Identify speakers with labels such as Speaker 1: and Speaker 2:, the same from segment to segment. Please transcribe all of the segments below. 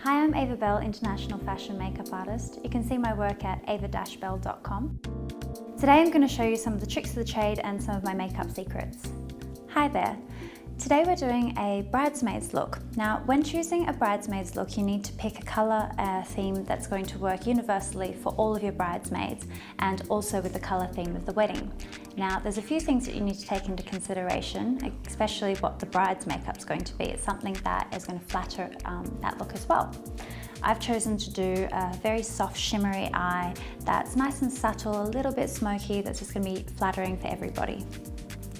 Speaker 1: Hi, I'm Ava Bell, international fashion makeup artist. You can see my work at ava-bell.com. Today I'm going to show you some of the tricks of the trade and some of my makeup secrets. Hi there. Today we're doing a bridesmaid's look. Now, when choosing a bridesmaid's look, you need to pick a colour theme that's going to work universally for all of your bridesmaids and also with the colour theme of the wedding. Now, there's a few things that you need to take into consideration, especially what the bride's makeup's going to be. It's something that is going to flatter that look as well. I've chosen to do a very soft shimmery eye that's nice and subtle, a little bit smoky, that's just going to be flattering for everybody.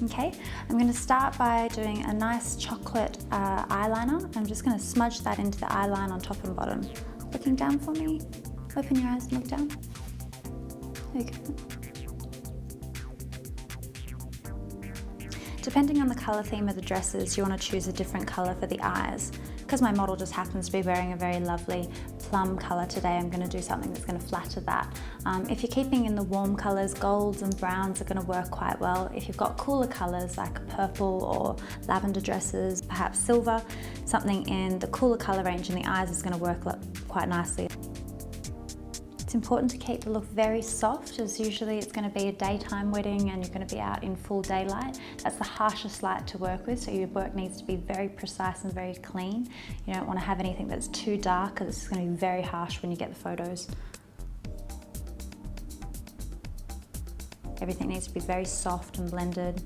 Speaker 1: Okay, I'm going to start by doing a nice chocolate eyeliner. I'm just going to smudge that into the eyeline on top and bottom. Looking down for me. Open your eyes and look down. There you go. Depending on the colour theme of the dresses, you want to choose a different colour for the eyes. Because my model just happens to be wearing a very lovely plum colour today, I'm going to do something that's going to flatter that. If you're keeping in the warm colours, golds and browns are going to work quite well. If you've got cooler colours like purple or lavender dresses, perhaps silver, something in the cooler colour range in the eyes is going to work quite nicely. It's important to keep the look very soft, as usually it's going to be a daytime wedding and you're going to be out in full daylight. That's the harshest light to work with, so your work needs to be very precise and very clean. You don't want to have anything that's too dark, because it's going to be very harsh when you get the photos. Everything needs to be very soft and blended.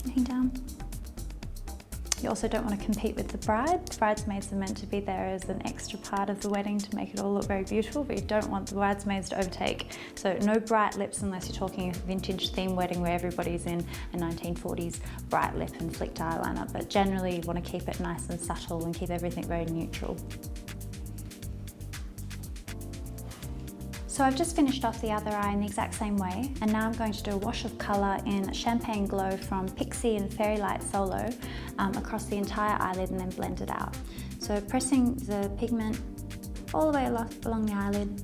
Speaker 1: Looking down. You also don't want to compete with the bride. Bridesmaids are meant to be there as an extra part of the wedding to make it all look very beautiful, but you don't want the bridesmaids to overtake. So no bright lips unless you're talking a vintage theme wedding where everybody's in a 1940s bright lip and flicked eyeliner, but generally you want to keep it nice and subtle and keep everything very neutral. So I've just finished off the other eye in the exact same way, and now I'm going to do a wash of colour in Champagne Glow from Pixie and Fairy Light Solo across the entire eyelid and then blend it out. So pressing the pigment all the way along the eyelid,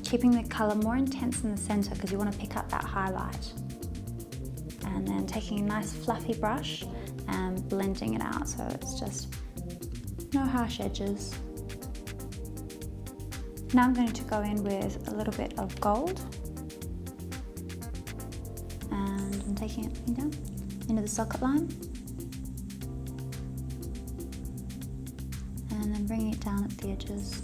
Speaker 1: keeping the colour more intense in the centre because you want to pick up that highlight. And then taking a nice fluffy brush and blending it out so it's just no harsh edges. Now I'm going to go in with a little bit of gold, and I'm taking it down into the socket line and then bringing it down at the edges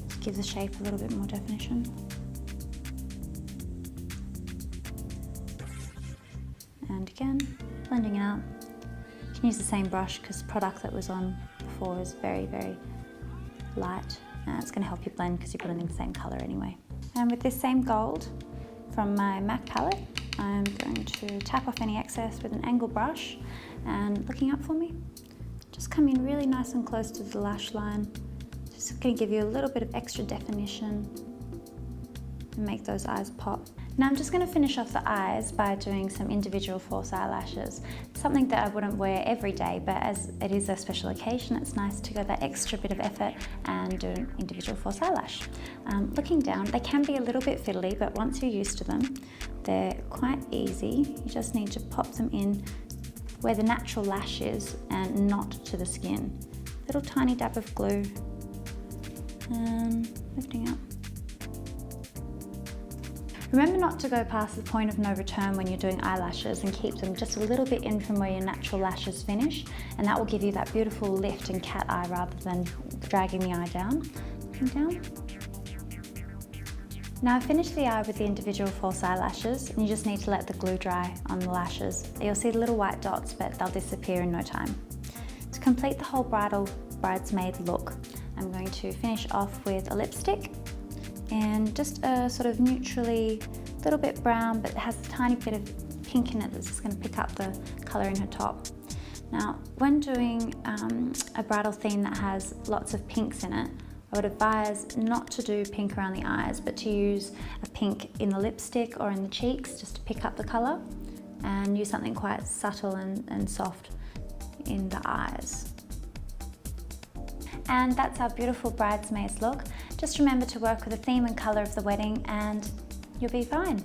Speaker 1: to give the shape a little bit more definition. And again, blending it out. You can use the same brush because the product that was on before is very, very light. It's going to help you blend because you're putting in the same colour anyway. And with this same gold from my MAC palette, I'm going to tap off any excess with an angle brush, and looking up for me, just come in really nice and close to the lash line. Just going to give you a little bit of extra definition and make those eyes pop. Now I'm just going to finish off the eyes by doing some individual false eyelashes. Something that I wouldn't wear every day, but as it is a special occasion, it's nice to go that extra bit of effort and do an individual false eyelash. Looking down, they can be a little bit fiddly, but once you're used to them, they're quite easy. You just need to pop them in where the natural lash is and not to the skin. Little tiny dab of glue and lifting up. Remember not to go past the point of no return when you're doing eyelashes, and keep them just a little bit in from where your natural lashes finish, and that will give you that beautiful lift and cat eye rather than dragging the eye down. Looking down. Now I've finished the eye with the individual false eyelashes, and you just need to let the glue dry on the lashes. You'll see the little white dots, but they'll disappear in no time. To complete the whole bridesmaid look, I'm going to finish off with a lipstick and just a sort of neutrally, little bit brown, but it has a tiny bit of pink in it that's just going to pick up the colour in her top. Now, when doing a bridal theme that has lots of pinks in it, I would advise not to do pink around the eyes, but to use a pink in the lipstick or in the cheeks just to pick up the colour, and use something quite subtle and soft in the eyes. And that's our beautiful bridesmaids look. Just remember to work with the theme and colour of the wedding and you'll be fine.